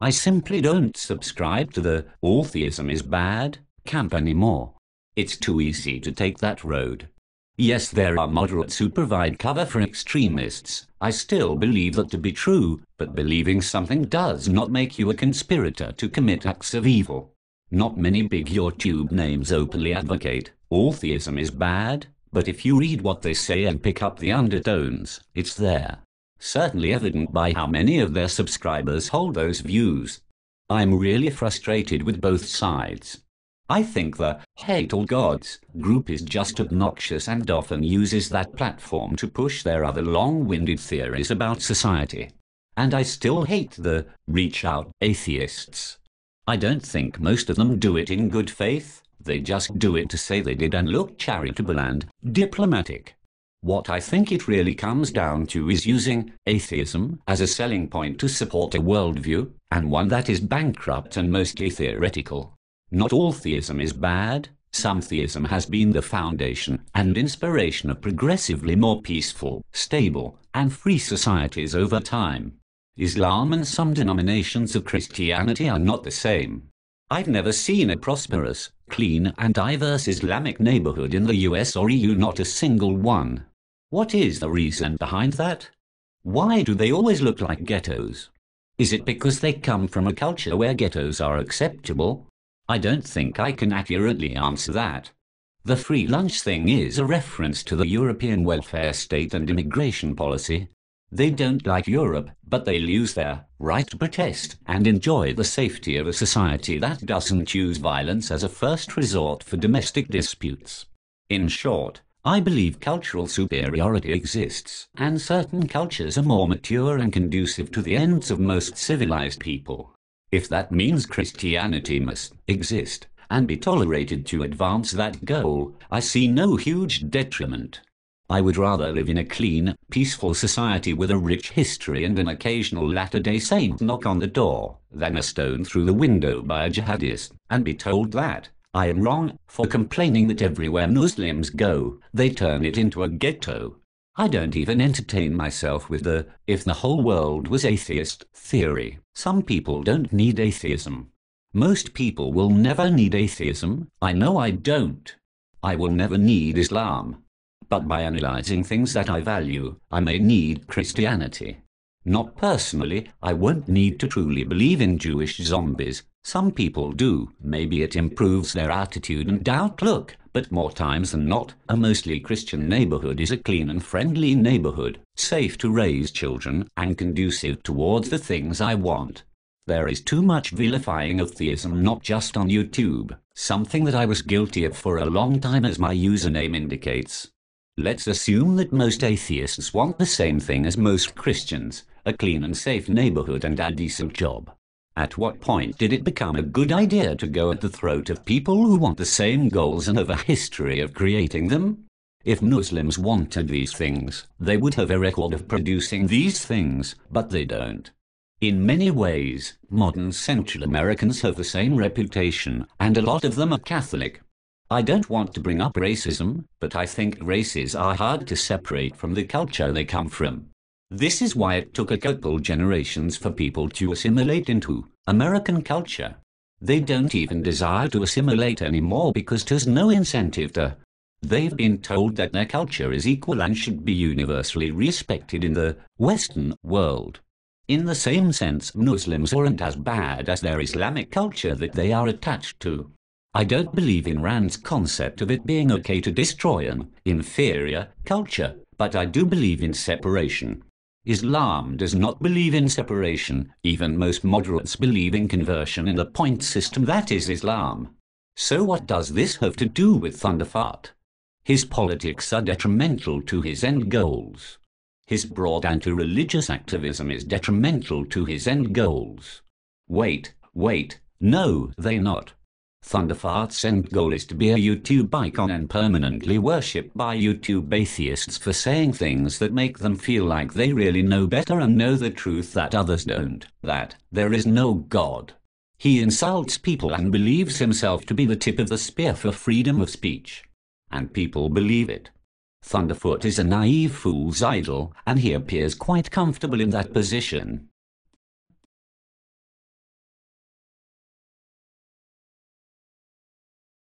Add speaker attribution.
Speaker 1: I simply don't subscribe to the all theism is bad camp anymore. It's too easy to take that road. Yes, there are moderates who provide cover for extremists. I still believe that to be true, but believing something does not make you a conspirator to commit acts of evil. Not many big YouTube names openly advocate all theism is bad, but if you read what they say and pick up the undertones, it's there. Certainly evident by how many of their subscribers hold those views. I'm really frustrated with both sides. I think the hate all gods group is just obnoxious and often uses that platform to push their other long-winded theories about society. And I still hate the reach out atheists. I don't think most of them do it in good faith. They just do it to say they did and look charitable and diplomatic. What I think it really comes down to is using atheism as a selling point to support a worldview, and one that is bankrupt and mostly theoretical. Not all theism is bad. Some theism has been the foundation and inspiration of progressively more peaceful, stable, and free societies over time. Islam and some denominations of Christianity are not the same. I've never seen a prosperous, clean, and diverse Islamic neighborhood in the US or EU, not a single one. What is the reason behind that? Why do they always look like ghettos? Is it because they come from a culture where ghettos are acceptable? I don't think I can accurately answer that. The free lunch thing is a reference to the European welfare state and immigration policy. They don't like Europe, but they'll use their right to protest and enjoy the safety of a society that doesn't use violence as a first resort for domestic disputes. In short, I believe cultural superiority exists, and certain cultures are more mature and conducive to the ends of most civilized people. If that means Christianity must exist and be tolerated to advance that goal, I see no huge detriment. I would rather live in a clean, peaceful society with a rich history and an occasional Latter-day Saint knock on the door, than a stone through the window by a jihadist, and be told that I am wrong for complaining that everywhere Muslims go, they turn it into a ghetto. I don't even entertain myself with the "if the whole world was atheist" theory. Some people don't need atheism. Most people will never need atheism. I know I don't. I will never need Islam. But by analyzing things that I value, I may need Christianity. Not personally, I won't need to truly believe in Jewish zombies. Some people do. Maybe it improves their attitude and outlook, but more times than not, a mostly Christian neighborhood is a clean and friendly neighborhood, safe to raise children, and conducive towards the things I want. There is too much vilifying of theism, not just on YouTube, something that I was guilty of for a long time, as my username indicates. Let's assume that most atheists want the same thing as most Christians, a clean and safe neighborhood and a decent job. At what point did it become a good idea to go at the throat of people who want the same goals and have a history of creating them? If Muslims wanted these things, they would have a record of producing these things, but they don't. In many ways, modern Central Americans have the same reputation, and a lot of them are Catholic. I don't want to bring up racism, but I think races are hard to separate from the culture they come from. This is why it took a couple generations for people to assimilate into American culture. They don't even desire to assimilate anymore because there's no incentive to. They've been told that their culture is equal and should be universally respected in the Western world. In the same sense, Muslims aren't as bad as their Islamic culture that they are attached to. I don't believe in Rand's concept of it being okay to destroy an inferior culture, but I do believe in separation. Islam does not believe in separation. Even most moderates believe in conversion in the point system that is Islam. So what does this have to do with thunderf4rt? His politics are detrimental to his end goals. His broad anti-religious activism is detrimental to his end goals. Wait, no, they're not. thunderf4rt's end goal is to be a YouTube icon and permanently worshipped by YouTube atheists for saying things that make them feel like they really know better and know the truth that others don't, that there is no God. He insults people and believes himself to be the tip of the spear for freedom of speech. And people believe it. thunderf4rt is a naive fool's idol, and he appears quite comfortable in that position.